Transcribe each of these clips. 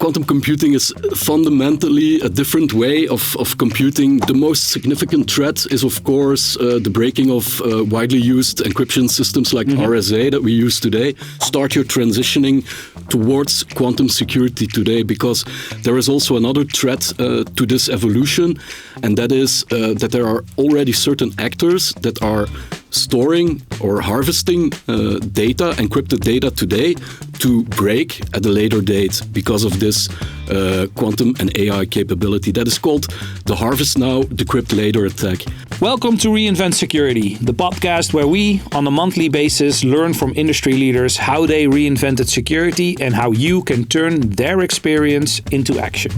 quantum computing is fundamentally a different way of computing. The most significant threat is, of course, the breaking of widely used encryption systems like RSA that we use today. Start your transitioning towards quantum security today, because there is also another threat to this evolution, and that is that there are already certain actors that are storing or harvesting data, encrypted data today, to break at a later date because of this quantum and AI capability. That is called the harvest now, decrypt later attack. Welcome to Reinvent Security, the podcast where we, on a monthly basis, learn from industry leaders how they reinvented security and how you can turn their experience into action.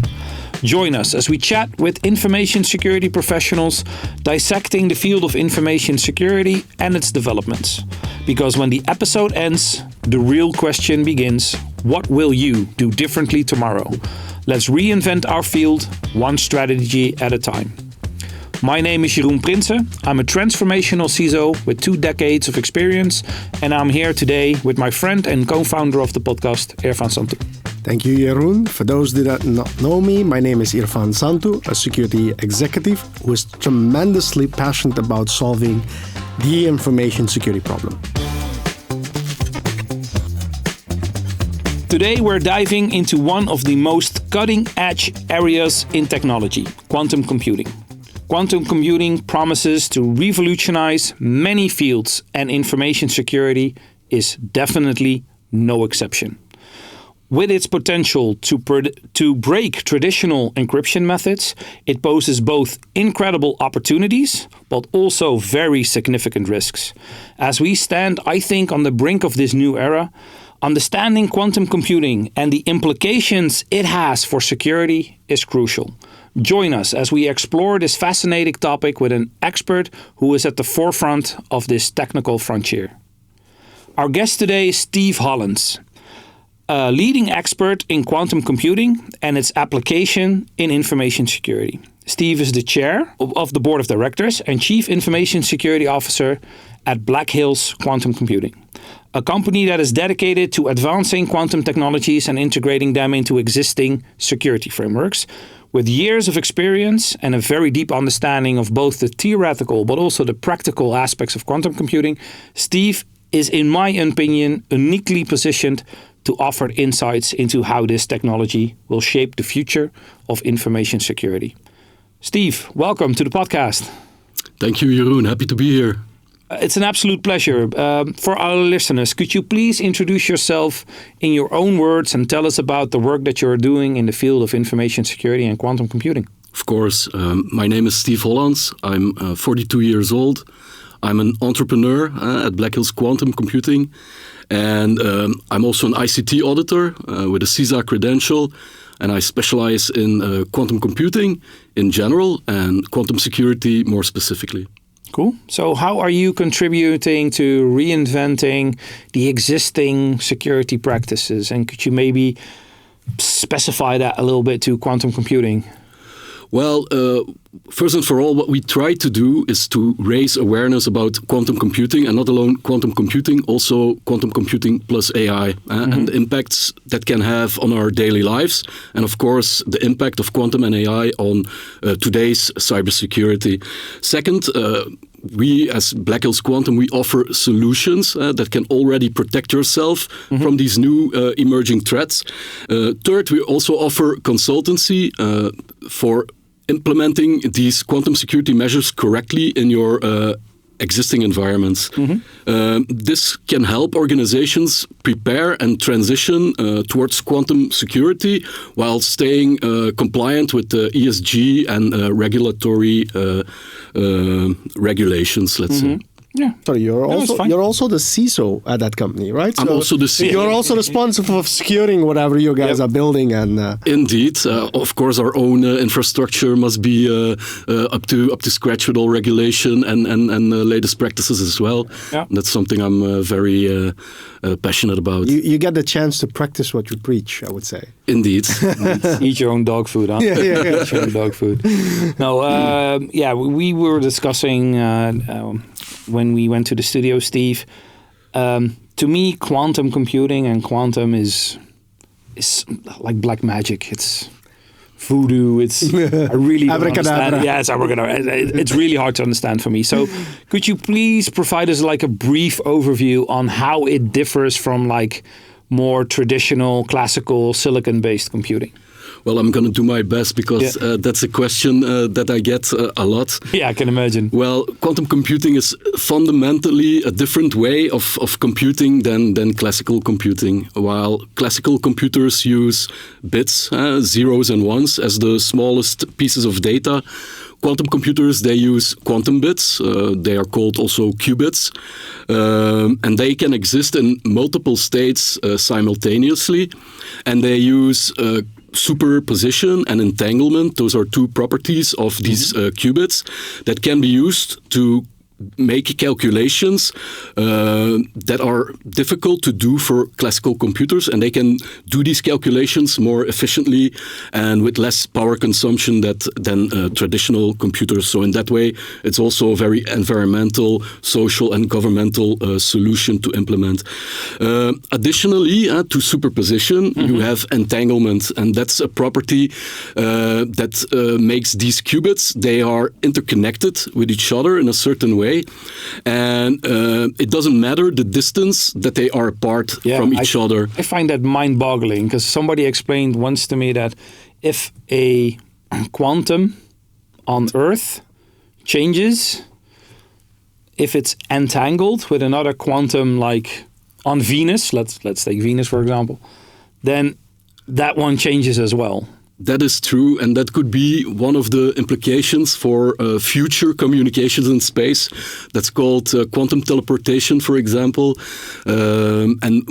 Join us as we chat with information security professionals, dissecting the field of information security and its developments. Because when the episode ends, the real question begins: what will you do differently tomorrow? Let's reinvent our field, one strategy at a time. My name is Jeroen Prinse. I'm a transformational CISO with 2 decades of experience, and I'm here today with my friend and co-founder of the podcast, Irfaan Santoe. Thank you, Jeroen. For those that do not know me, my name is Irfaan Santoe, a security executive who is tremendously passionate about solving the information security problem. Today we're diving into one of the most cutting-edge areas in technology, quantum computing. Quantum computing promises to revolutionize many fields, and information security is definitely no exception. With its potential to break traditional encryption methods, it poses both incredible opportunities, but also very significant risks. As we stand, I think, on the brink of this new era, understanding quantum computing and the implications it has for security is crucial. Join us as we explore this fascinating topic with an expert who is at the forefront of this technical frontier. Our guest today is Steve Hollands, a leading expert in quantum computing and its application in information security. Steve is the chair of the board of directors and chief information security officer at Blackhills Quantum Computing, a company that is dedicated to advancing quantum technologies and integrating them into existing security frameworks. With years of experience and a very deep understanding of both the theoretical but also the practical aspects of quantum computing, Steve is, in my opinion, uniquely positioned to offer insights into how this technology will shape the future of information security. Steve, welcome to the podcast. Thank you, Jeroen. Happy to be here. It's an absolute pleasure. For our listeners, could you please introduce yourself in your own words and tell us about the work that you're doing in the field of information security and quantum computing? Of course. My name is Steve Hollands. I'm 42 years old. I'm an entrepreneur at Blackhills Quantum Computing. And I'm also an ICT auditor with a CISA credential. And I specialize in quantum computing in general and quantum security more specifically. Cool. So how are you contributing to reinventing the existing security practices? And could you maybe specify that a little bit to quantum computing? Well, first and for all, what we try to do is to raise awareness about quantum computing, and not alone quantum computing, also quantum computing plus AI, and the impacts that can have on our daily lives. And of course, the impact of quantum and AI on today's cybersecurity. Second, we as Blackhills Quantum, we offer solutions that can already protect yourself from these new emerging threats. Third, we also offer consultancy for implementing these quantum security measures correctly in your existing environments. This can help organizations prepare and transition towards quantum security while staying compliant with the ESG and regulatory regulations, let's say. Yeah. Sorry, you're also the CISO at that company, right? I'm also the CISO. You're also responsible for securing whatever you guys are building, and indeed, of course, our own infrastructure must be up to scratch with all regulation and latest practices as well. Yeah. That's something I'm very passionate about. You get the chance to practice what you preach, I would say. Indeed. Eat your own dog food, huh? Yeah. Eat your own dog food. No, we were discussing when we went to the studio, Steve. To me, quantum computing and quantum is is like black magic. It's voodoo. It's I really don't understand. Yeah, it's abracadabra. It's really hard to understand for me. So, could you please provide us like a brief overview on how it differs from like more traditional, classical, silicon-based computing? Well, I'm going to do my best because that's a question that I get a lot. Yeah, I can imagine. Well, quantum computing is fundamentally a different way of computing than classical computing. While classical computers use bits, zeros and ones, as the smallest pieces of data, quantum computers, they use quantum bits. They are called also qubits. And they can exist in multiple states simultaneously. And they use superposition and entanglement. Those are two properties of these qubits that can be used to make calculations that are difficult to do for classical computers, and they can do these calculations more efficiently and with less power consumption than traditional computers. So in that way, it's also a very environmental, social, and governmental solution to implement. Additionally, to superposition, you have entanglement, and that's a property that makes these qubits, they are interconnected with each other in a certain way. And it doesn't matter the distance that they are apart from each other. I find that mind-boggling because somebody explained once to me that if a quantum on Earth changes, if it's entangled with another quantum like on Venus, let's take Venus for example, then that one changes as well. That is true, and that could be one of the implications for future communications in space. That's called quantum teleportation, for example. And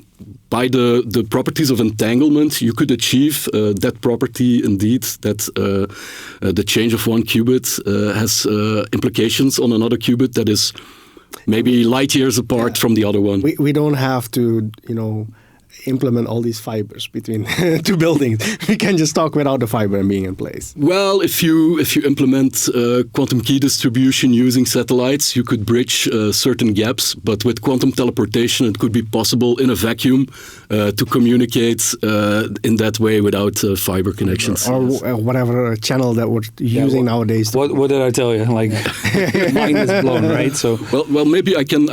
by the properties of entanglement, you could achieve that property indeed, that the change of one qubit has implications on another qubit that is maybe light years apart from the other one. We don't have to, implement all these fibers between two buildings. We can just talk without the fiber being in place. Well, if you implement quantum key distribution using satellites, you could bridge certain gaps. But with quantum teleportation, it could be possible in a vacuum to communicate in that way without fiber connections. Or whatever channel that we're using nowadays. What did I tell you? Like, mind is blown, right? So well, maybe I can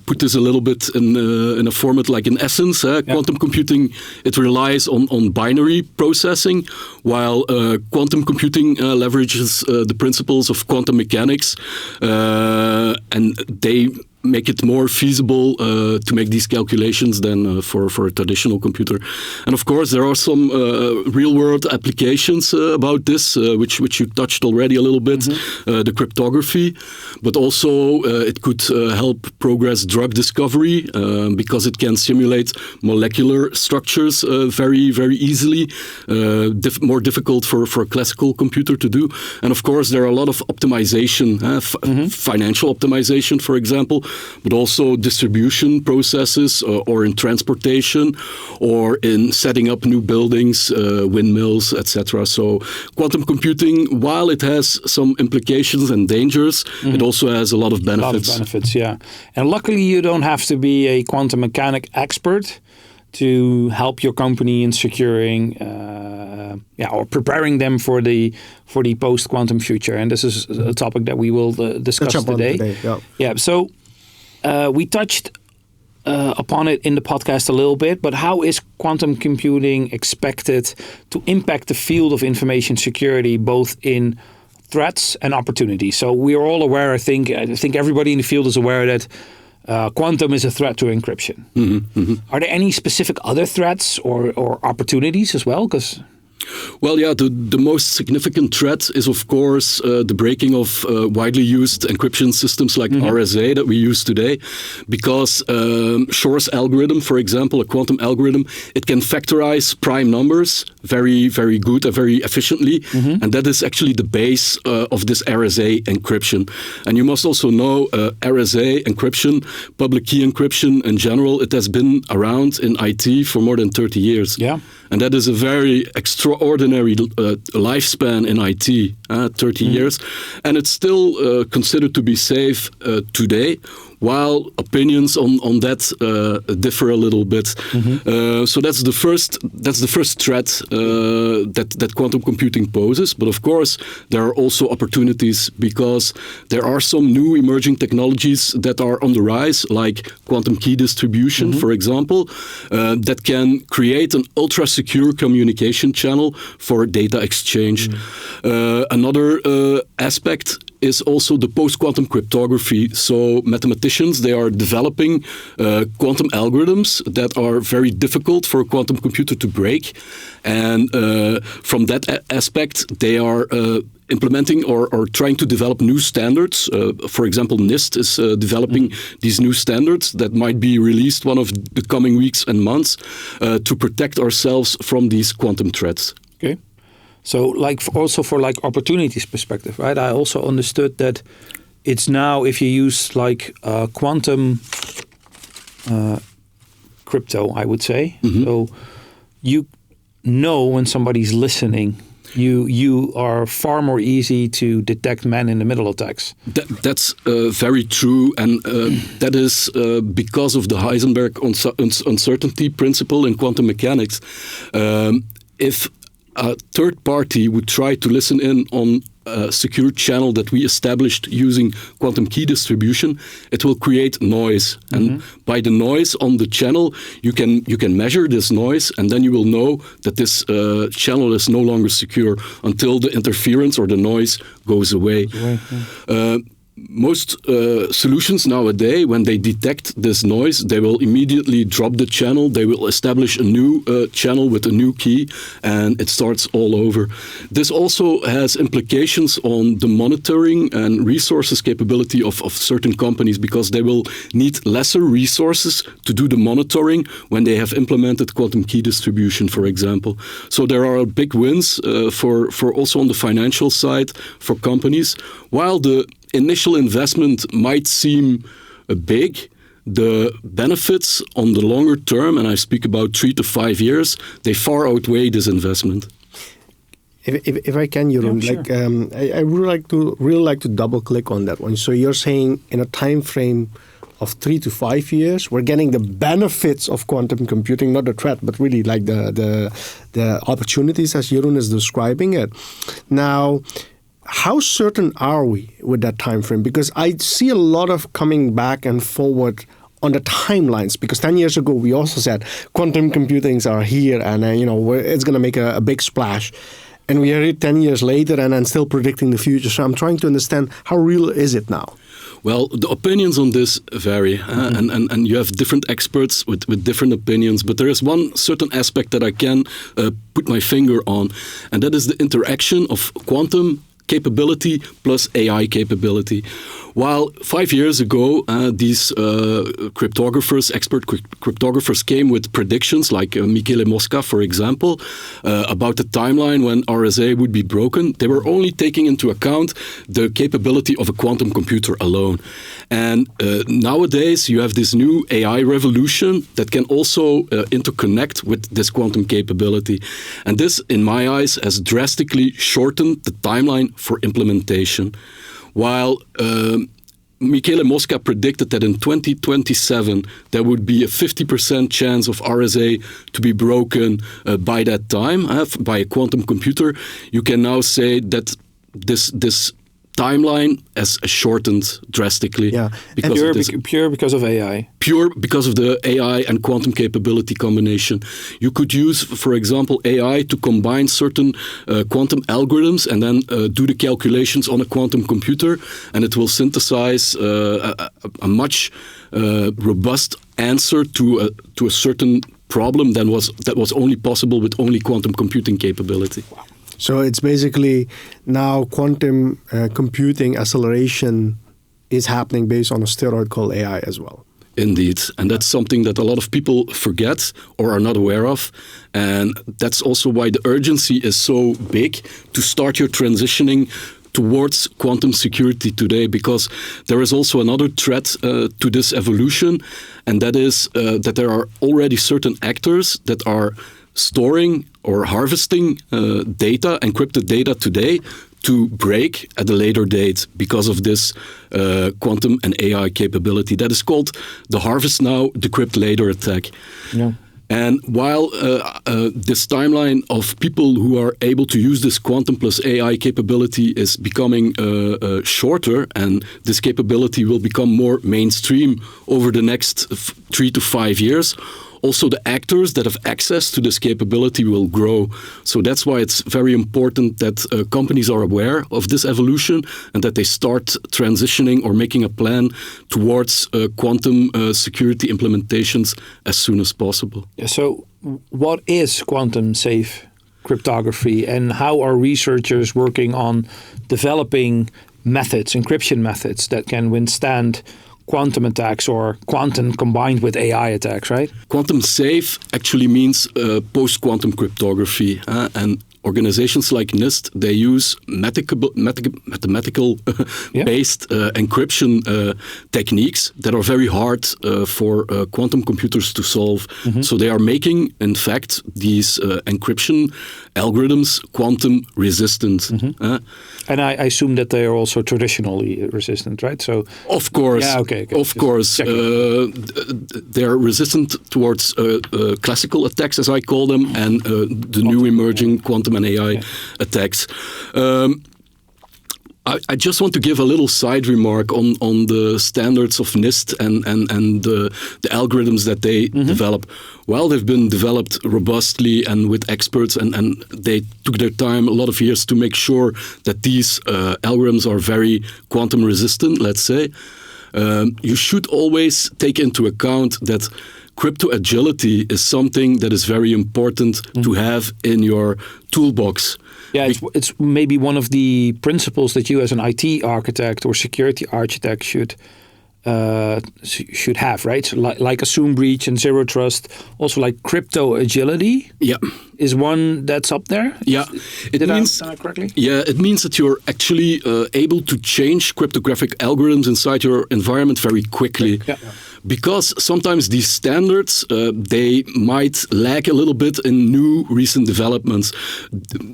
put this a little bit in a format like in essence. Quantum computing, it relies on binary processing, while quantum computing leverages the principles of quantum mechanics, and they make it more feasible to make these calculations than for a traditional computer. And of course, there are some real-world applications about this, which you touched already a little bit, the cryptography, but also it could help progress drug discovery because it can simulate molecular structures very, very easily, more difficult for a classical computer to do. And of course, there are a lot of optimization, financial optimization, for example, but also distribution processes or in transportation or in setting up new buildings, windmills, etc. So quantum computing, while it has some implications and dangers, it also has a lot of benefits. A lot of benefits, yeah. And luckily you don't have to be a quantum mechanic expert to help your company in securing or preparing them for the post-quantum future. And this is a topic that we will discuss today. So we touched upon it in the podcast a little bit, but how is quantum computing expected to impact the field of information security, both in threats and opportunities? So we are all aware, I think everybody in the field is aware that quantum is a threat to encryption. Are there any specific other threats or opportunities as well? Well, yeah, the most significant threat is, of course, the breaking of widely used encryption systems like RSA that we use today, because Shor's algorithm, for example, a quantum algorithm, it can factorize prime numbers very, very good and very efficiently, and that is actually the base of this RSA encryption. And you must also know RSA encryption, public key encryption in general, it has been around in IT for more than 30 years. Yeah. And that is a very extraordinary lifespan in IT, 30 years. And it's still considered to be safe today, while opinions on that differ a little bit. So that's the first threat that quantum computing poses. But of course, there are also opportunities because there are some new emerging technologies that are on the rise, like quantum key distribution, for example, that can create an ultra-secure communication channel for data exchange. Another aspect is also the post-quantum cryptography. So mathematicians, they are developing quantum algorithms that are very difficult for a quantum computer to break. And from that aspect, they are implementing or trying to develop new standards. For example, NIST is developing these new standards that might be released one of the coming weeks and months to protect ourselves from these quantum threats. Okay. So also for opportunities perspective, right? I also understood that it's now, if you use quantum crypto, I would say. So you know when somebody's listening, you are far more easy to detect man-in-the-middle attacks. That's very true, and that is because of the Heisenberg uncertainty principle in quantum mechanics. If a third party would try to listen in on a secure channel that we established using quantum key distribution, it will create noise. And by the noise on the channel, you can measure this noise, and then you will know that this channel is no longer secure until the interference or the noise goes away. Most solutions nowadays, when they detect this noise, they will immediately drop the channel. They will establish a new channel with a new key, and it starts all over. This also has implications on the monitoring and resources capability of certain companies, because they will need lesser resources to do the monitoring when they have implemented quantum key distribution, for example. So there are big wins for also on the financial side for companies, while the initial investment might seem big. The benefits on the longer term, and I speak about 3 to 5 years, they far outweigh this investment. If I can, Jeroen, I really like to double click on that one. So you're saying in a time frame of 3 to 5 years, we're getting the benefits of quantum computing, not the threat, but really like the opportunities as Jeroen is describing it. Now, how certain are we with that time frame? Because I see a lot of coming back and forward on the timelines. Because 10 years ago, we also said quantum computings are here, and it's going to make a big splash. And we are here 10 years later, and I'm still predicting the future. So I'm trying to understand, how real is it now? Well, the opinions on this vary, and you have different experts with different opinions, but there is one certain aspect that I can put my finger on, and that is the interaction of quantum capability plus AI capability. While 5 years ago, these expert cryptographers came with predictions like Michele Mosca, for example, about the timeline when RSA would be broken, they were only taking into account the capability of a quantum computer alone. And nowadays, you have this new AI revolution that can also interconnect with this quantum capability. And this, in my eyes, has drastically shortened the timeline for implementation. While Michele Mosca predicted that in 2027 there would be a 50% chance of RSA to be broken by that time by a quantum computer, you can now say that this timeline has shortened drastically. Yeah, pure because of AI. Pure because of the AI and quantum capability combination. You could use, for example, AI to combine certain quantum algorithms and then do the calculations on a quantum computer, and it will synthesize a much robust answer to a certain problem that was only possible with only quantum computing capability. Wow. So it's basically now quantum computing acceleration is happening based on a steroid called AI as well. Indeed. And that's something that a lot of people forget or are not aware of. And that's also why the urgency is so big to start your transitioning towards quantum security today, because there is also another threat to this evolution, and that is that there are already certain actors that are storing or harvesting data, encrypted data today, to break at a later date because of this quantum and AI capability. That is called the harvest now, decrypt later attack. Yeah. And while this timeline of people who are able to use this quantum plus AI capability is becoming shorter, and this capability will become more mainstream over the next 3 to 5 years, also the actors that have access to this capability will grow. So that's why it's very important that companies are aware of this evolution and that they start transitioning or making a plan towards quantum security implementations as soon as possible. So what is quantum safe cryptography, and how are researchers working on developing methods, encryption methods that can withstand quantum attacks or quantum combined with AI attacks, right? Quantum safe actually means post-quantum cryptography. And organizations like NIST, they use mathematical-based encryption techniques that are very hard for quantum computers to solve. Mm-hmm. So they are making, in fact, these encryption algorithms quantum resistant. Mm-hmm. And I assume that they are also traditionally resistant, right? So, of course, yeah, okay. Of course, they're resistant towards classical attacks, as I call them, and the new emerging quantum and AI attacks. I just want to give a little side remark on the standards of NIST and the algorithms that they develop. While they've been developed robustly and with experts, and they took their time, a lot of years, to make sure that these algorithms are very quantum resistant, let's say, you should always take into account that crypto agility is something that is very important to have in your toolbox. Yeah, it's maybe one of the principles that you as an IT architect or security architect should have, right? So like assume breach and zero trust, also like crypto agility. Yeah, is one that's up there. Yeah, Did I understand that correctly? Yeah, it means that you're actually able to change cryptographic algorithms inside your environment very quickly. Yeah. Because sometimes these standards, they might lag a little bit in new recent developments.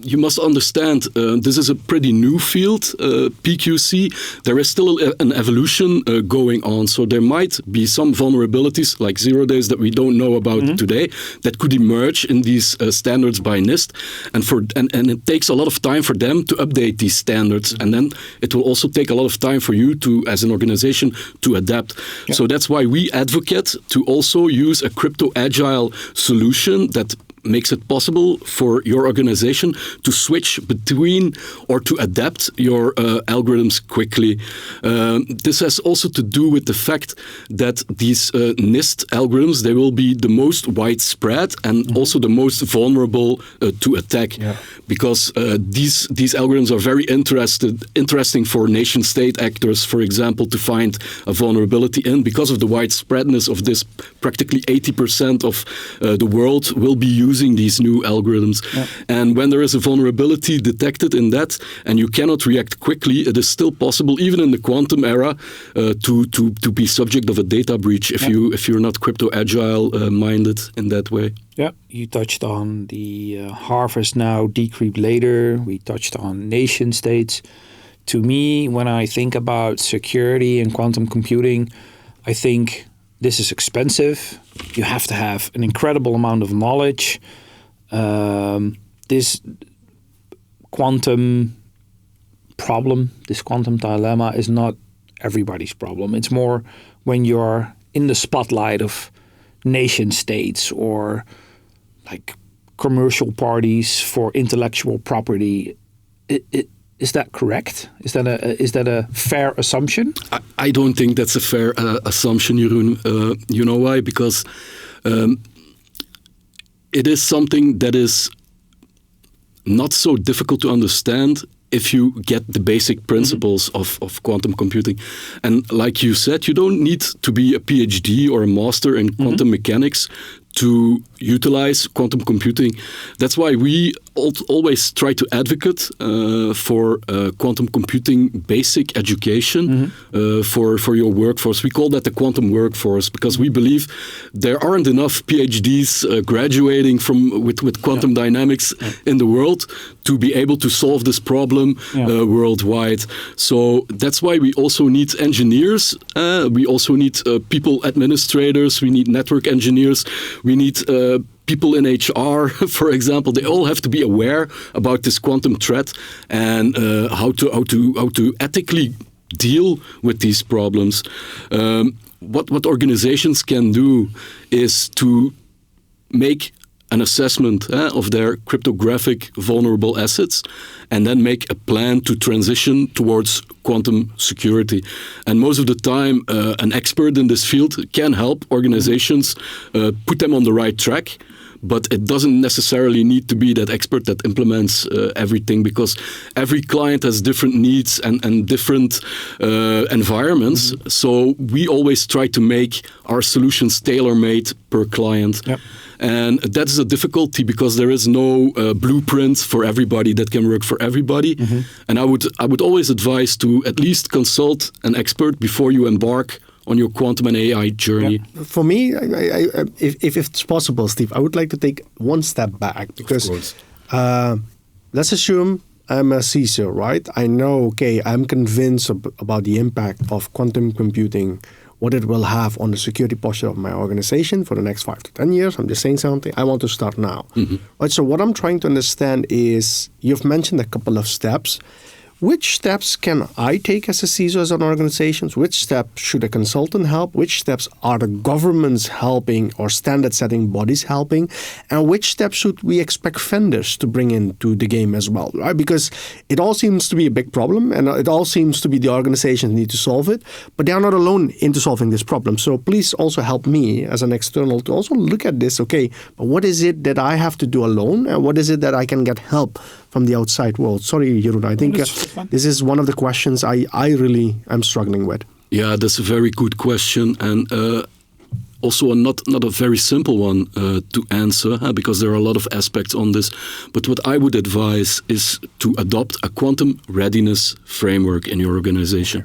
You must understand, this is a pretty new field, BQC. There is still an evolution going on. So there might be some vulnerabilities like 0 days that we don't know about today that could emerge in these standards by NIST. And it takes a lot of time for them to update these standards. And then it will also take a lot of time for you to, as an organization, to adapt. Yeah. So that's why we advocate to also use a crypto agile solution that makes it possible for your organization to switch between or to adapt your algorithms quickly. This has also to do with the fact that these NIST algorithms, they will be the most widespread and also the most vulnerable to attack. Yeah. Because these algorithms are very interesting for nation-state actors, for example, to find a vulnerability in. Because of the widespreadness of this, practically 80% of the world will be using these new algorithms. Yeah. And when there is a vulnerability detected in that, and you cannot react quickly, it is still possible, even in the quantum era, to be subject of a data breach if you're not crypto agile minded in that way. Yeah, you touched on the harvest now, decrypt later. We touched on nation states. To me, when I think about security and quantum computing, I think this is expensive. You have to have an incredible amount of knowledge. This quantum problem, this quantum dilemma is not everybody's problem. It's more when you're in the spotlight of nation states or like commercial parties for intellectual property. Is that correct? Is that a fair assumption? I don't think that's a fair assumption, Jeroen. You know why? Because it is something that is not so difficult to understand if you get the basic principles of quantum computing. And like you said, you don't need to be a PhD or a master in quantum mechanics to utilize quantum computing. That's why we always try to advocate for quantum computing basic education for your workforce. We call that the quantum workforce because we believe there aren't enough PhDs graduating with quantum dynamics in the world to be able to solve this problem worldwide. So that's why we also need engineers. We also need people administrators. We need network engineers. We need people in HR, for example. They all have to be aware about this quantum threat and how to ethically deal with these problems. What organizations can do is to make an assessment of their cryptographic vulnerable assets and then make a plan to transition towards quantum security. And most of the time, an expert in this field can help organizations put them on the right track. But it doesn't necessarily need to be that expert that implements everything because every client has different needs and different environments. So we always try to make our solutions tailor-made per client. Yep. And that is a difficulty because there is no blueprint for everybody that can work for everybody. And I would always advise to at least consult an expert before you embark on your quantum and AI journey. Yeah. For me, if it's possible, Steve, I would like to take one step back because let's assume I'm a CISO, right? I know, okay, I'm convinced about the impact of quantum computing, what it will have on the security posture of my organization for the next 5 to 10 years. I'm just saying something. I want to start now. Right, so what I'm trying to understand is, you've mentioned a couple of steps. Which steps can I take as a CISO, as an organization? Which steps should a consultant help? Which steps are the governments helping or standard-setting bodies helping? And which steps should we expect vendors to bring into the game as well, right? Because it all seems to be a big problem and it all seems to be the organizations need to solve it, but they are not alone into solving this problem. So please also help me as an external to also look at this, okay, but what is it that I have to do alone and what is it that I can get help from the outside world? Sorry, Jeroen, I think this is one of the questions I really am struggling with. Yeah, that's a very good question, and also not a very simple one to answer because there are a lot of aspects on this. But what I would advise is to adopt a quantum readiness framework in your organization.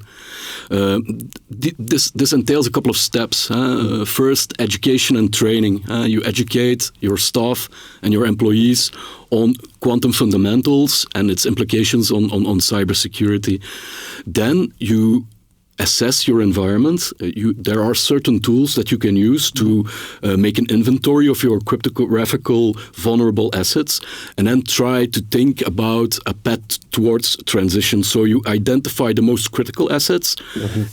This entails a couple of steps. First, education and training. You educate your staff and your employees on quantum fundamentals and its implications on cybersecurity. Then you assess your environment. There are certain tools that you can use to make an inventory of your cryptographical vulnerable assets and then try to think about a path towards transition. So you identify the most critical assets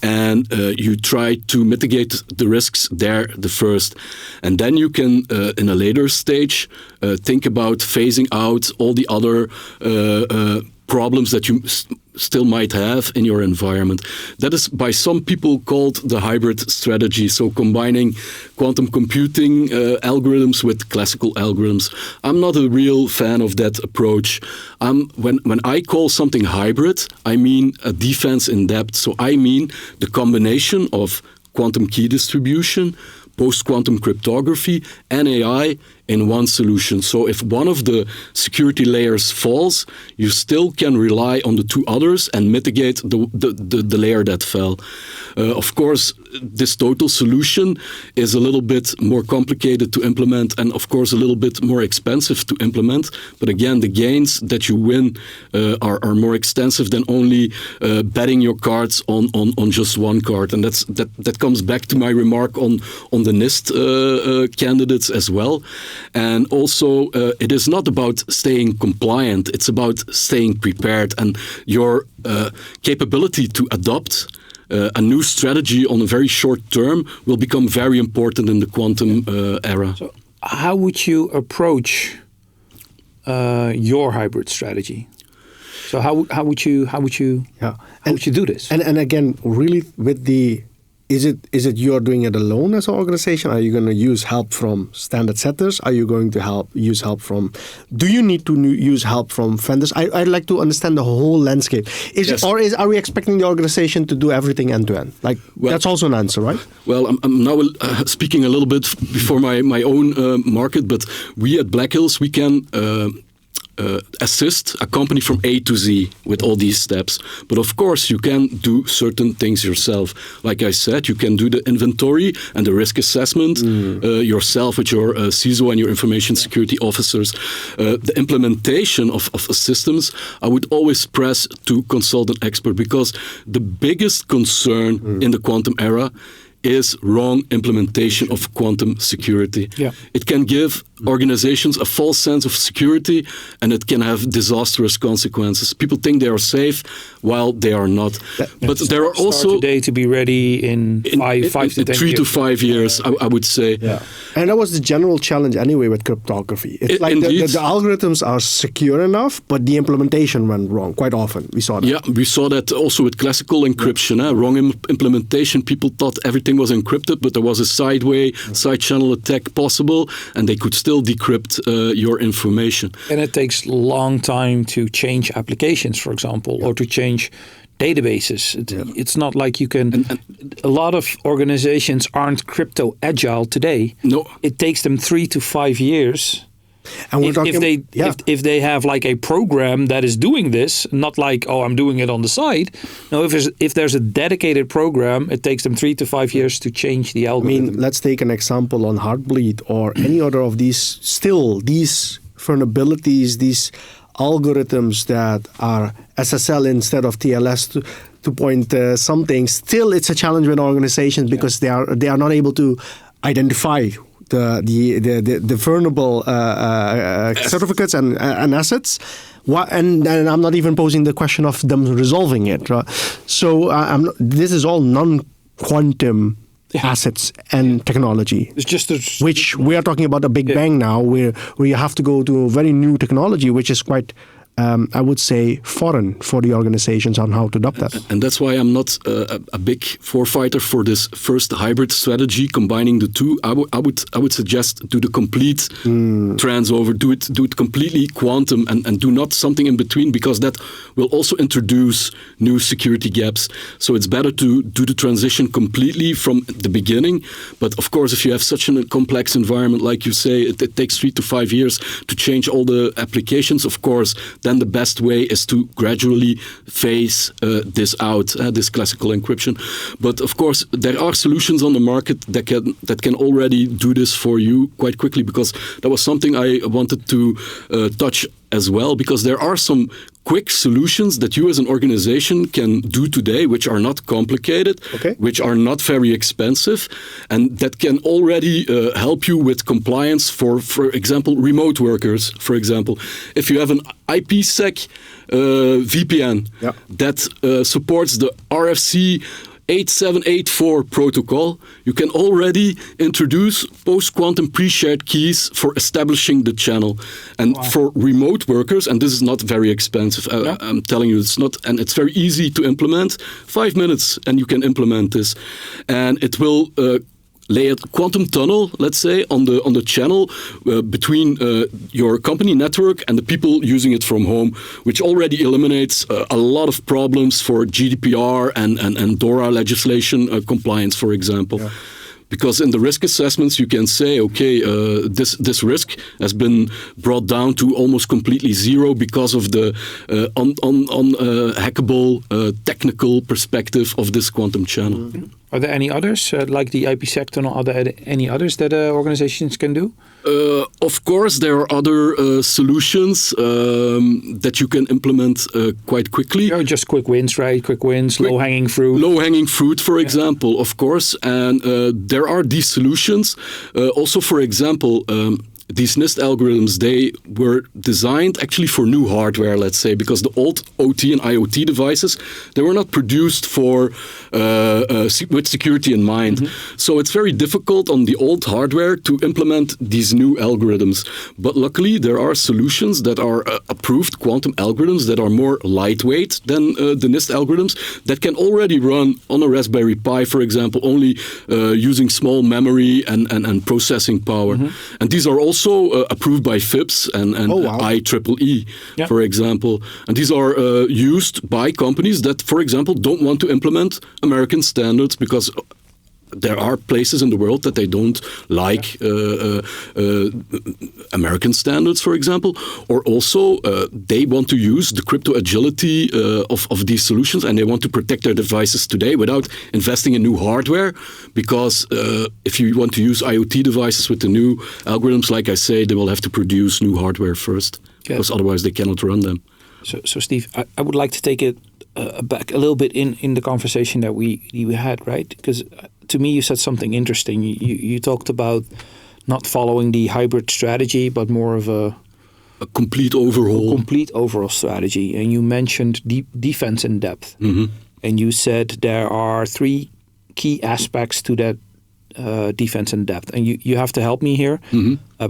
and you try to mitigate the risks there the first. And then you can, in a later stage, think about phasing out all the other problems that you still might have in your environment. That is by some people called the hybrid strategy, so combining quantum computing algorithms with classical algorithms. I'm not a real fan of that approach. When I call something hybrid, I mean a defense in depth. So I mean the combination of quantum key distribution, post-quantum cryptography, and AI in one solution. So if one of the security layers falls, you still can rely on the two others and mitigate the layer that fell. Of course, this total solution is a little bit more complicated to implement and of course a little bit more expensive to implement. But again, the gains that you win are more extensive than only betting your cards on just one card. And that comes back to my remark on the NIST candidates as well. And also, it is not about staying compliant, it's about staying prepared. And your capability to adopt a new strategy on a very short term will become very important in the quantum era. So how would you approach your hybrid strategy? So how would you do this? And again, really with the is it you're doing it alone as an organization? Are you going to use help from standard setters? Are you going to use help from? Do you need to use help from vendors? I'd like to understand the whole landscape. Are we expecting the organization to do everything end to end? Like, that's also an answer, right? Well, I'm now speaking a little bit before my own market, but we at Blackhills, we can assist a company from A to Z with all these steps. But of course, you can do certain things yourself. Like I said, you can do the inventory and the risk assessment yourself with your CISO and your information security officers. The implementation of systems, I would always press to consult an expert, because the biggest concern in the quantum era is wrong implementation of quantum security. Yeah. It can give organizations a false sense of security, and it can have disastrous consequences. People think they are safe while they are not. But there are also today to be ready in 5 to 10 3 years. to 5 years, I would say. Yeah. And that was the general challenge anyway with cryptography. It's like the algorithms are secure enough, but the implementation went wrong quite often. We saw that. Yeah, we saw that also with classical encryption. Wrong implementation. People thought everything was encrypted, but there was a side channel attack possible, and they could still decrypt your information. And it takes a long time to change applications, for example, or to change databases. It's not like you can. A lot of organizations aren't crypto agile today. No, it takes them 3 to 5 years. And if they have like a program that is doing this, not like, oh, I'm doing it on the side. No, if there's a dedicated program, it takes them 3 to 5 years to change the algorithm. I mean, let's take an example on Heartbleed or any other of these vulnerabilities, these algorithms that are SSL instead of TLS to point something. Still, it's a challenge with organizations because they are not able to identify the vulnerable certificates and assets. And I'm not even posing the question of them resolving it. Right? So this is all non-quantum assets and technology. It's just which we are talking about a big bang now, where you have to go to a very new technology, which is quite, I would say, foreign for the organizations on how to adopt that. And that's why I'm not a big forefighter for this first hybrid strategy, combining the two. I would suggest do the complete transfer, do it completely quantum, and do not something in between, because that will also introduce new security gaps. So it's better to do the transition completely from the beginning. But of course, if you have such a complex environment, like you say, it takes 3 to 5 years to change all the applications, of course, then the best way is to gradually phase this out, this classical encryption. But of course, there are solutions on the market that can already do this for you quite quickly, because that was something I wanted to touch as well, because there are some quick solutions that you as an organization can do today, which are not complicated, which are not very expensive, and that can already help you with compliance for example, remote workers. For example, if you have an IPsec VPN that supports the RFC 8784 protocol, you can already introduce post-quantum pre-shared keys for establishing the channel. And for remote workers, and this is not very expensive, I'm telling you, it's not, and it's very easy to implement. 5 minutes and you can implement this. And it will lay a quantum tunnel, let's say, on the channel between your company network and the people using it from home, which already eliminates a lot of problems for GDPR and DORA legislation compliance, for example. Yeah. Because in the risk assessments, you can say, okay, this risk has been brought down to almost completely zero because of the hackable technical perspective of this quantum channel. Mm-hmm. Are there any others, like the IPsec tunnel? Are there any others that organizations can do? Of course, there are other solutions that you can implement quite quickly. Just quick wins, right? Quick wins, low-hanging fruit. Low-hanging fruit, for example, of course. And there are these solutions. Also, for example, these NIST algorithms, they were designed actually for new hardware, let's say, because the old OT and IoT devices, they were not produced for with security in mind. So it's very difficult on the old hardware to implement these new algorithms. But luckily, there are solutions that are approved quantum algorithms that are more lightweight than the NIST algorithms that can already run on a Raspberry Pi, for example, only using small memory and processing power. And these are also approved by FIPS and IEEE, for example. And these are used by companies that, for example, don't want to implement American standards because there are places in the world that they don't like American standards, for example, or also they want to use the crypto agility of these solutions, and they want to protect their devices today without investing in new hardware, because if you want to use IoT devices with the new algorithms, like I say, they will have to produce new hardware first, because otherwise they cannot run them. So Steve, I would like to take it back a little bit in the conversation that we had, right? Because to me, you said something interesting. You talked about not following the hybrid strategy, but more of a complete overhaul. A complete overall strategy. And you mentioned defense in depth. And you said there are 3 key aspects to that defense in depth. And you have to help me here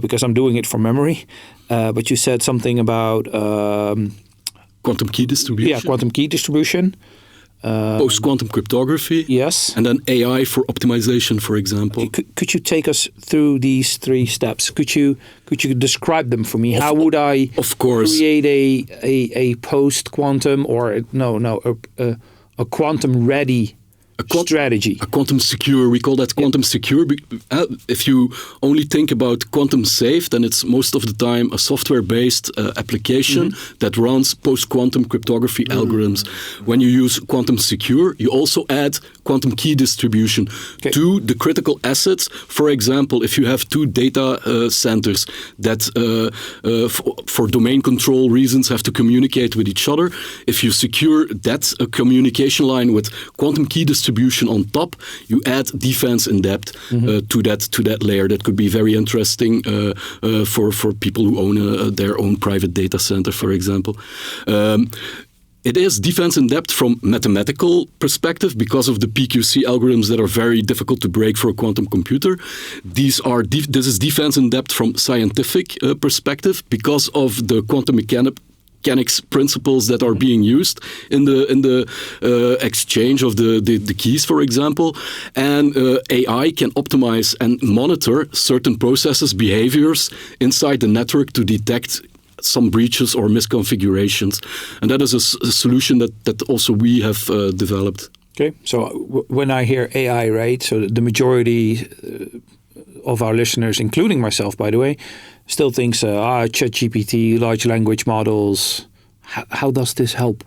because I'm doing it from memory. But you said something about quantum key distribution. Yeah, quantum key distribution. Post-quantum cryptography. Yes. And then AI for optimization, for example. Could you take us through these 3 steps? Could you describe them for me? How would I create a post-quantum or a quantum ready strategy? A quantum secure, we call that quantum secure. If you only think about quantum safe, then it's most of the time a software-based application that runs post-quantum cryptography algorithms. When you use quantum secure, you also add quantum key distribution to the critical assets. For example, if you have 2 data centers that for domain control reasons have to communicate with each other, if you secure that communication line with quantum key distribution on top, you add defense in depth to that layer. That could be very interesting for people who own their own private data center, for example. It is defense in depth from mathematical perspective because of the PQC algorithms that are very difficult to break for a quantum computer. This is defense in depth from scientific perspective because of the quantum mechanics principles that are being used in the exchange of the keys, for example. And AI can optimize and monitor certain processes, behaviors inside the network to detect some breaches or misconfigurations. And that is a solution that also we have developed. Okay, so when I hear AI, right, so the majority of our listeners, including myself, by the way, still thinks, ChatGPT, large language models. How does this help?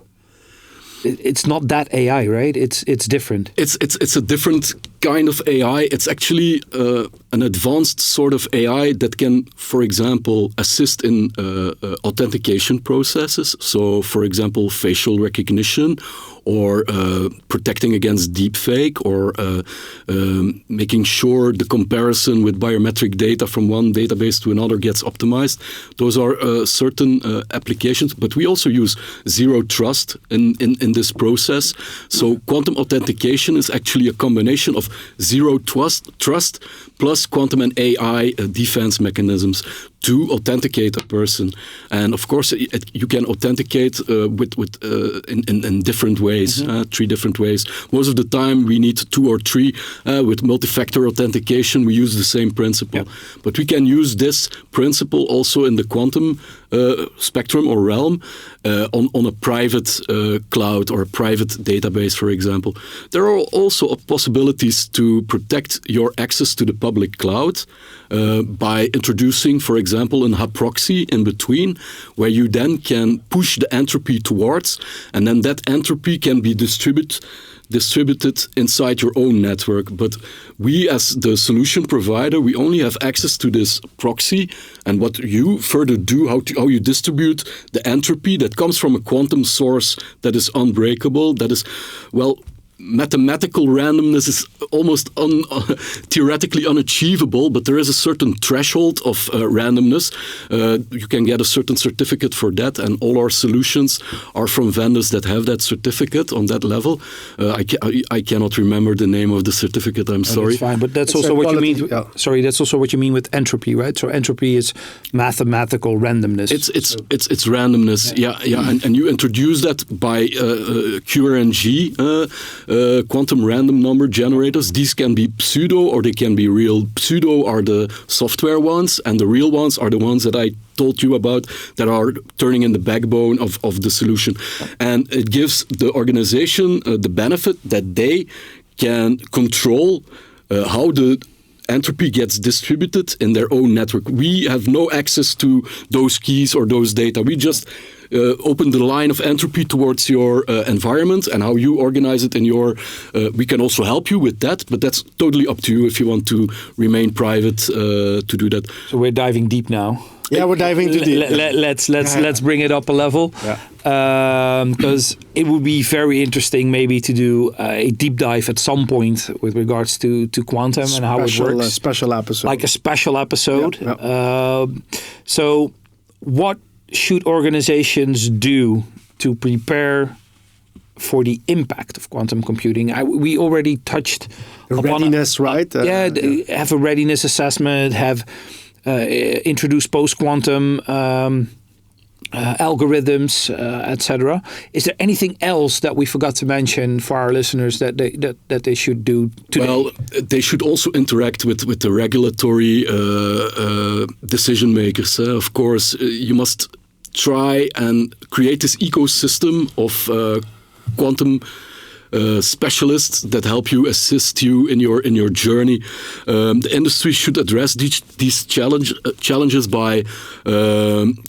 It's not that AI, right? It's different. It's a different kind of AI. It's actually an advanced sort of AI that can, for example, assist in authentication processes. So, for example, facial recognition, or protecting against deepfake, or making sure the comparison with biometric data from one database to another gets optimized. Those are certain applications, but we also use zero trust in this process. So quantum authentication is actually a combination of zero trust plus quantum and AI defense mechanisms to authenticate a person. And of course, you can authenticate in different ways, 3 different ways. Most of the time, we need 2 or 3. With multi-factor authentication, we use the same principle. Yeah. But we can use this principle also in the quantum spectrum or realm on a private cloud or a private database, for example. There are also possibilities to protect your access to the public cloud by introducing, for example, an hub proxy in between, where you then can push the entropy towards, and then that entropy can be distributed inside your own network. But we, as the solution provider, we only have access to this proxy, and what you further do, how you distribute the entropy that comes from a quantum source that is unbreakable, that is, well, mathematical randomness is almost theoretically unachievable, but there is a certain threshold of randomness. You can get a certain certificate for that, and all our solutions are from vendors that have that certificate on that level. I cannot remember the name of the certificate, I'm sorry. That's fine, but that's also what you mean. Sorry, that's also what you mean with entropy, right? So entropy is mathematical randomness. It's randomness, yeah. And you introduce that by QRNG, quantum random number generators. These can be pseudo or they can be real. Pseudo are the software ones, and the real ones are the ones that I told you about that are turning in the backbone of the solution. And it gives the organization the benefit that they can control how the entropy gets distributed in their own network. We have no access to those keys or those data. We just open the line of entropy towards your environment and how you organize it in your... we can also help you with that, but that's totally up to you if you want to remain private to do that. So we're diving deep now. Yeah, we're diving too deep. Let's bring it up a level, because it would be very interesting maybe to do a deep dive at some point with regards to quantum and how it works. A special episode. Like a special episode. Yeah. So what should organizations do to prepare for the impact of quantum computing? We already touched upon readiness, right? Have a readiness assessment, have introduced post-quantum algorithms, etc. Is there anything else that we forgot to mention for our listeners that they should do today? Well, they should also interact with the regulatory decision makers. Of course, you must try and create this ecosystem of quantum specialists that help you, assist you in your journey. The industry should address these challenges by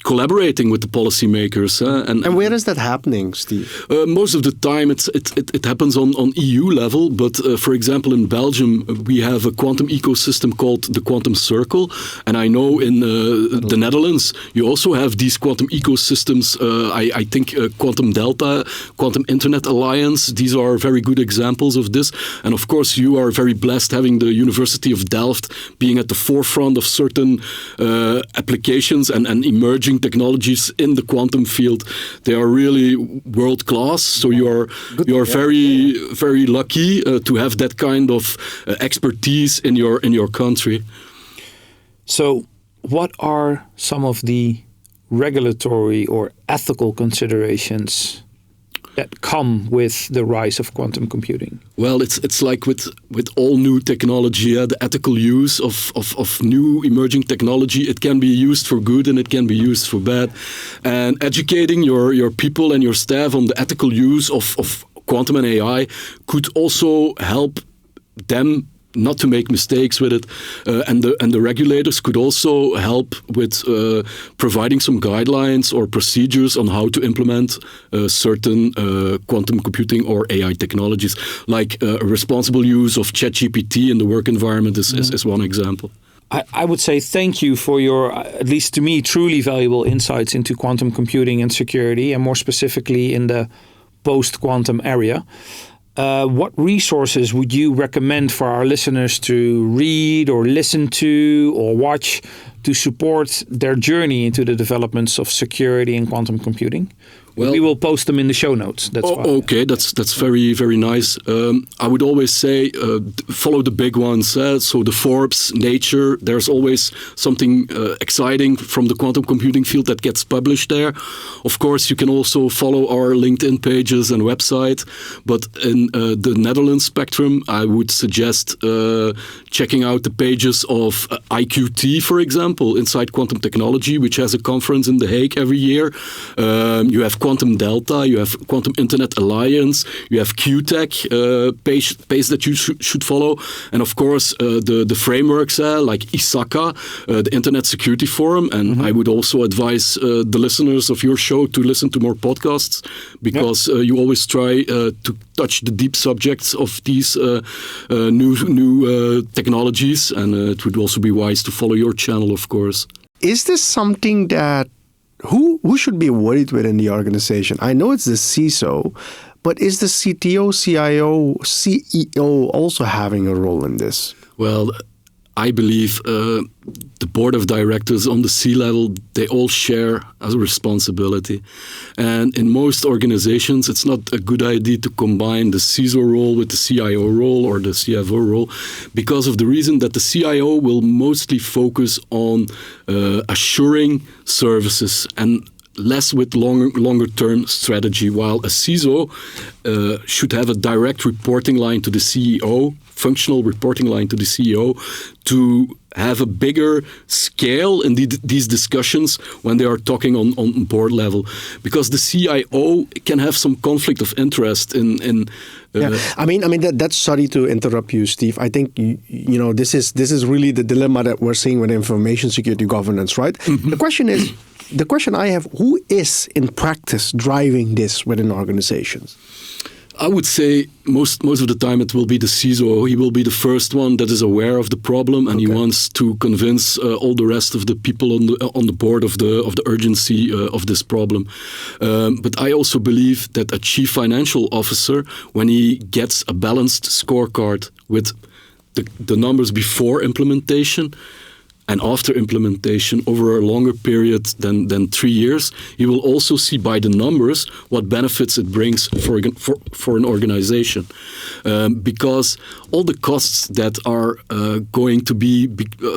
collaborating with the policymakers. And where is that happening, Steve? Most of the time it happens on EU level, but for example in Belgium we have a quantum ecosystem called the Quantum Circle, and I know in the Netherlands you also have these quantum ecosystems. I think Quantum Delta, Quantum Internet Alliance, these are very good examples of this. And of course you are very blessed having the University of Delft being at the forefront of certain applications and emerging technologies in the quantum field. They are really world class, so you are very lucky to have that kind of expertise in your country. So what are some of the regulatory or ethical considerations that come with the rise of quantum computing? Well, it's like with all new technology, the ethical use of new emerging technology. It can be used for good and it can be used for bad. And educating your people and your staff on the ethical use of quantum and AI could also help them not to make mistakes with it, and the regulators could also help with providing some guidelines or procedures on how to implement certain quantum computing or AI technologies, like responsible use of ChatGPT in the work environment is one example. I would say thank you for your, at least to me, truly valuable insights into quantum computing and security, and more specifically in the post-quantum area. What resources would you recommend for our listeners to read or listen to or watch to support their journey into the developments of security and quantum computing? Well, we will post them in the show notes. That's fine. Okay, that's very, very nice. I would always say follow the big ones. So the Forbes, Nature, there's always something exciting from the quantum computing field that gets published there. Of course, you can also follow our LinkedIn pages and website. But in the Netherlands spectrum, I would suggest checking out the pages of IQT, for example, Inside Quantum Technology, which has a conference in The Hague every year. You have Quantum Delta, you have Quantum Internet Alliance, you have QTech page that you should follow, and of course the frameworks like ISACA, the Internet Security Forum, and I would also advise the listeners of your show to listen to more podcasts, because you always try to touch the deep subjects of these new technologies, and it would also be wise to follow your channel, of course. Is this something that who should be worried with in the organization? I know it's the CISO, But is the CTO, CIO, CEO also having a role in this? Well, I believe the board of directors on the C-level, they all share a responsibility. And in most organizations, it's not a good idea to combine the CISO role with the CIO role or the CFO role, because of the reason that the CIO will mostly focus on assuring services and less with longer-term strategy, while a CISO should have a direct reporting line to the CEO, functional reporting line to the CEO, to have a bigger scale in these discussions when they are talking on board level. Because the CIO can have some conflict of interest in I mean that's, sorry to interrupt you, Steve. I think you know this is really the dilemma that we're seeing with information security governance, right? Mm-hmm. The question I have: who is in practice driving this within organizations? I would say most of the time it will be the CISO. He will be the first one that is aware of the problem, and he wants to convince all the rest of the people on the board of the urgency of this problem. But I also believe that a chief financial officer, when he gets a balanced scorecard with the numbers before implementation and after implementation over a longer period than 3 years, you will also see by the numbers what benefits it brings for an organization. Because all the costs that are going to be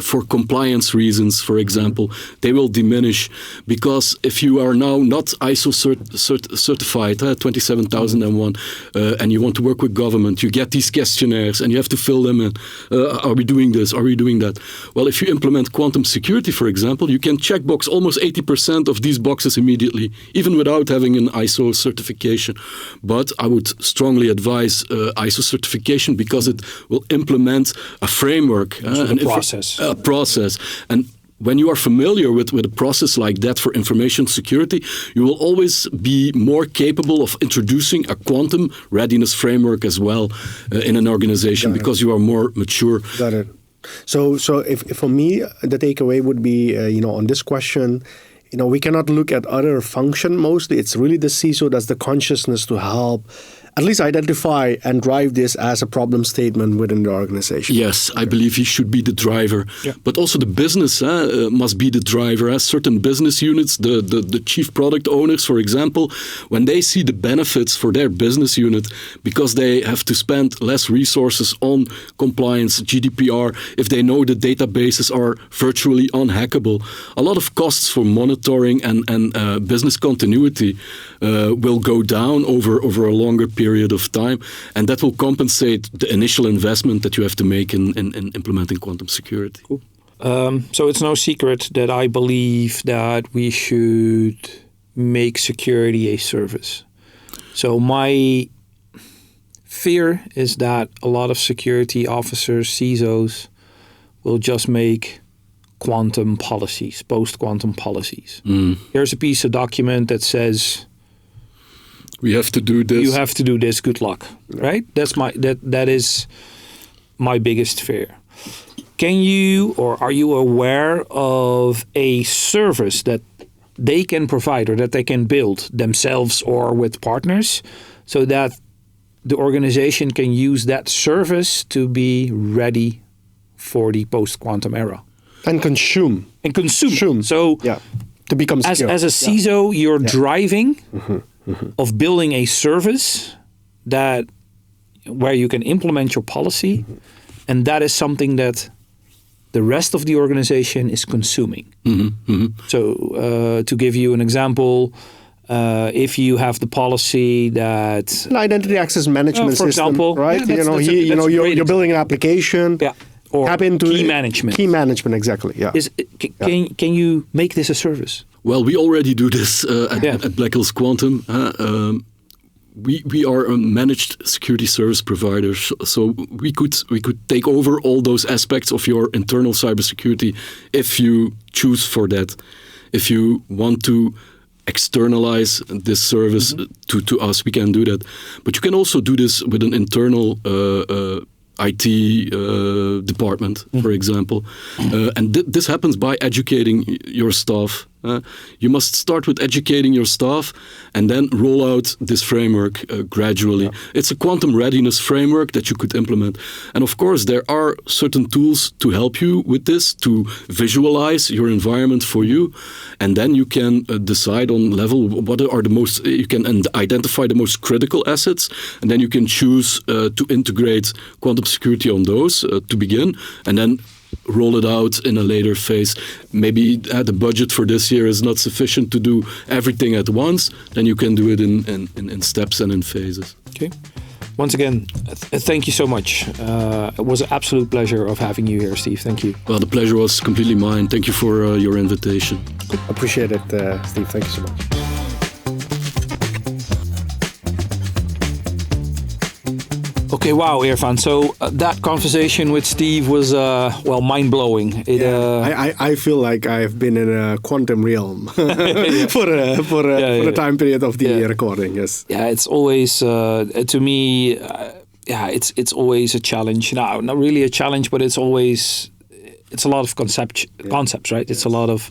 for compliance reasons, for example, they will diminish. Because if you are now not ISO certified, 27001, and you want to work with government, you get these questionnaires and you have to fill them in. Are we doing this? Are we doing that? Well, if you implement quantum security, for example, you can checkbox almost 80% of these boxes immediately, even without having an ISO certification. But I would strongly advise ISO certification because it will implement a framework. A process. And when you are familiar with a process like that for information security, you will always be more capable of introducing a quantum readiness framework as well in an organization because you are more mature. Got it. So if for me, the takeaway would be, on this question, we cannot look at other function mostly. It's really the CISO that's the consciousness to help at least identify and drive this as a problem statement within the organization. Yes, I believe he should be the driver. Yeah. But also the business must be the driver. Certain business units, the chief product owners, for example, when they see the benefits for their business unit, because they have to spend less resources on compliance, GDPR, if they know the databases are virtually unhackable, a lot of costs for monitoring and business continuity will go down over a longer period of time, and that will compensate the initial investment that you have to make in implementing quantum security. Cool. So it's no secret that I believe that we should make security a service. So my fear is that a lot of security officers, CISOs, will just make quantum policies, post-quantum policies. Here's a piece of document that says, we have to do this. You have to do this. Good luck, right? That is my biggest fear. Can you, or are you aware of a service that they can provide or that they can build themselves or with partners, so that the organization can use that service to be ready for the post-quantum era and consume? So to become secure. As a CISO, you're driving. Of building a service where you can implement your policy, and that is something that the rest of the organization is consuming. So to give you an example, if you have the policy that an identity access management for system, example, right? You're building an application. Yeah. Or tap into key management. Key management, exactly. Yeah. Can you make this a service? Well, we already do this at Blackhills Quantum. We are a managed security service provider, so we could take over all those aspects of your internal cybersecurity if you choose for that. If you want to externalize this service to us, we can do that. But you can also do this with an internal IT department, for example. And this happens by educating your staff You must start with educating your staff and then roll out this framework gradually. Yeah. It's a quantum readiness framework that you could implement. And of course, there are certain tools to help you with this, to visualize your environment for you. And then you can decide on level what are the most, you can identify the most critical assets. And then you can choose to integrate quantum security on those to begin. And then roll it out in a later phase. Maybe the budget for this year is not sufficient to do everything at once. Then you can do it in steps and in phases. Okay. Once again, thank you so much. It was an absolute pleasure of having you here, Steve. Thank you. Well, the pleasure was completely mine. Thank you for your invitation. Appreciate it, Steve. Thank you so much. Okay, wow, Irfaan. So that conversation with Steve was, mind-blowing. I feel like I've been in a quantum realm for a time period of the recording. Yes. Yeah, it's always to me. It's always a challenge. No, not really a challenge, but it's a lot of concepts, right? It's a lot of.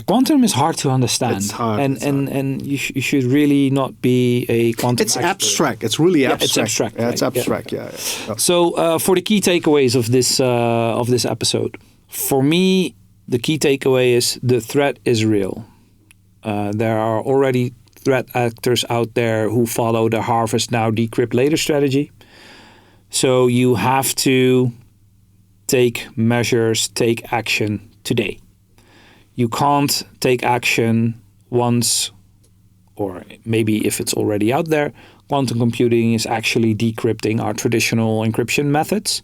Quantum is hard to understand. It's hard. And you should really not be a quantum It's expert. abstract. It's really abstract. It's abstract. Yeah, right? it's abstract. Yeah. So for the key takeaways of this episode, for me, the key takeaway is the threat is real. There are already threat actors out there who follow the harvest now, decrypt later strategy. So you have to take measures, take action today. You can't take action once, or maybe if it's already out there, quantum computing is actually decrypting our traditional encryption methods.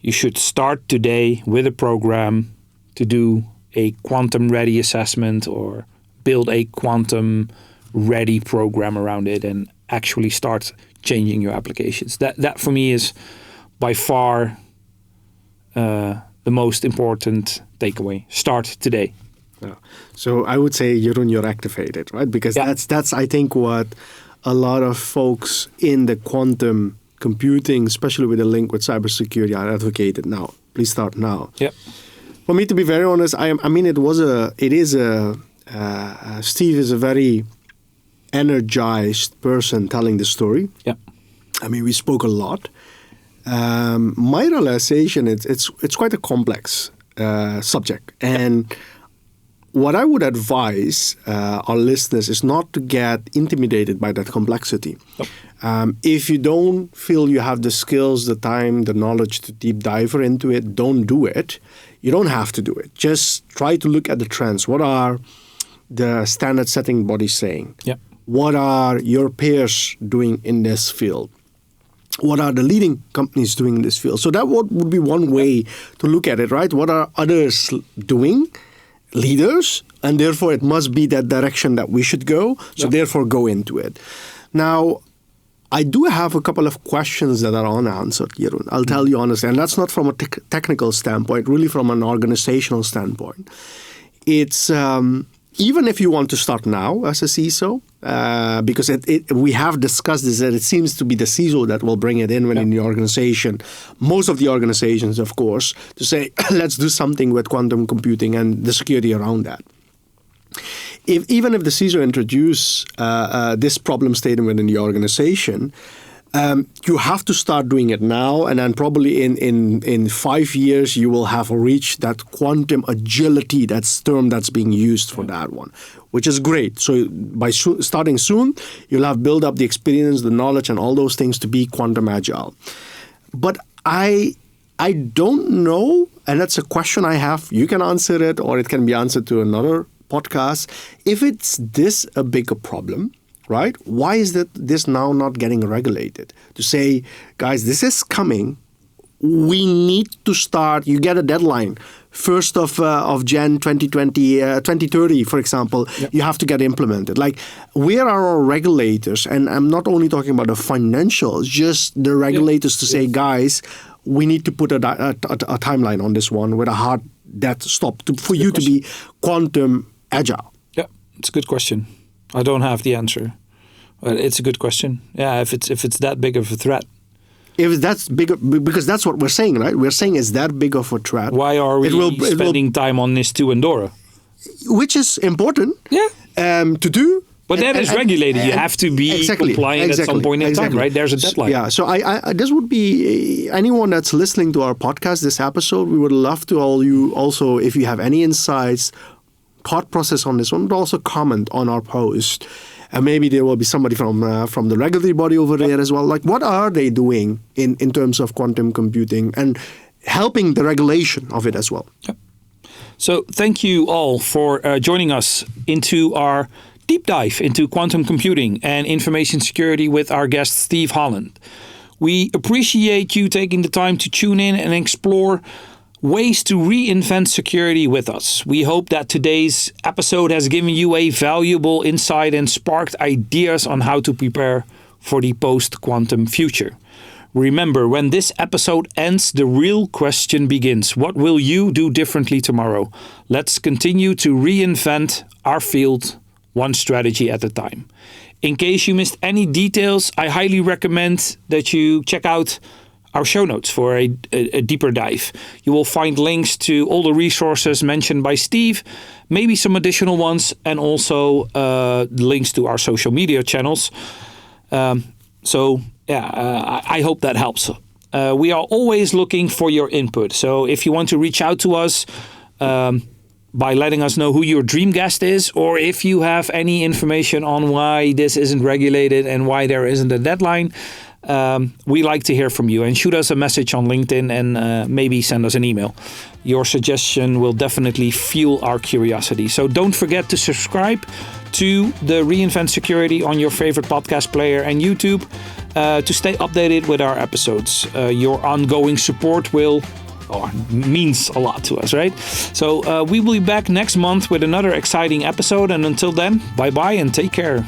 You should start today with a program to do a quantum ready assessment or build a quantum ready program around it and actually start changing your applications. That for me is by far the most important takeaway. Start today. Yeah. So I would say, Jeroen, you're activated, right? Because that's I think what a lot of folks in the quantum computing, especially with a link with cybersecurity, are advocated now. Please start now. Yeah. For me, to be very honest, Steve is a very energized person telling the story. Yeah. I mean, we spoke a lot. My realization, it's quite a complex subject, and what I would advise our listeners is not to get intimidated by that complexity. Nope. If you don't feel you have the skills, the time, the knowledge to deep dive into it, don't do it. You don't have to do it. Just try to look at the trends. What are the standard setting bodies saying? Yep. What are your peers doing in this field? What are the leading companies doing in this field? So that would be one way to look at it, right? What are others doing? Leaders, and therefore it must be that direction that we should go. So therefore go into it. Now, I do have a couple of questions that are unanswered, Jeroen. I'll tell you honestly, and that's not from a technical standpoint, really from an organizational standpoint. It's even if you want to start now as a CISO, because we have discussed this, that it seems to be the CISO that will bring it in when in the organization, most of the organizations, of course, to say, let's do something with quantum computing and the security around that. Even if the CISO introduce this problem statement within the organization, you have to start doing it now, and then probably in 5 years you will have reached that quantum agility, that's term that's being used for that one, which is great. So by starting soon, you'll have built up the experience, the knowledge, and all those things to be quantum agile. But I don't know, and that's a question I have. You can answer it, or it can be answered to another podcast. If it's this a bigger problem, right? Why is this now not getting regulated? To say, guys, this is coming. We need to start. You get a deadline, 1st of Jan 2020, 2030, for example. Yep. You have to get implemented. Like, where are our regulators? And I'm not only talking about the financials, just the regulators to say, guys, we need to put a timeline on this one with a hard dead stop for you to be quantum agile. Yeah, it's a good question. I don't have the answer. It's a good question. Yeah, if it's that big of a threat. If that's bigger, because that's what we're saying, right? We're saying it's that big of a threat. Why are we spending time on NIS2 and DORA? which is important to do. But that is regulated. You have to be compliant at some point in time, right? There's a deadline. Yeah. So I this would be anyone that's listening to our podcast, this episode. We would love to all you also, if you have any insights, thought process on this one, but also comment on our post. And maybe there will be somebody from the regulatory body over there as well. Like, what are they doing in terms of quantum computing and helping the regulation of it as well? Yep. So thank you all for joining us into our deep dive into quantum computing and information security with our guest Steve Hollands. We appreciate you taking the time to tune in and explore ways to reinvent security with us. We hope that today's episode has given you a valuable insight and sparked ideas on how to prepare for the post-quantum future. Remember, when this episode ends, the real question begins. What will you do differently tomorrow? Let's continue to reinvent our field one strategy at a time. In case you missed any details, I highly recommend that you check out our show notes for a deeper dive. You will find links to all the resources mentioned by Steve, maybe some additional ones, and also links to our social media channels. I hope that helps. We are always looking for your input. So if you want to reach out to us, by letting us know who your dream guest is, or if you have any information on why this isn't regulated and why there isn't a deadline, we like to hear from you, and shoot us a message on LinkedIn and maybe send us an email. Your suggestion will definitely fuel our curiosity. So don't forget to subscribe to the Reinvent Security on your favorite podcast player and YouTube to stay updated with our episodes. Your ongoing support means a lot to us, right? So we will be back next month with another exciting episode. And until then, bye-bye and take care.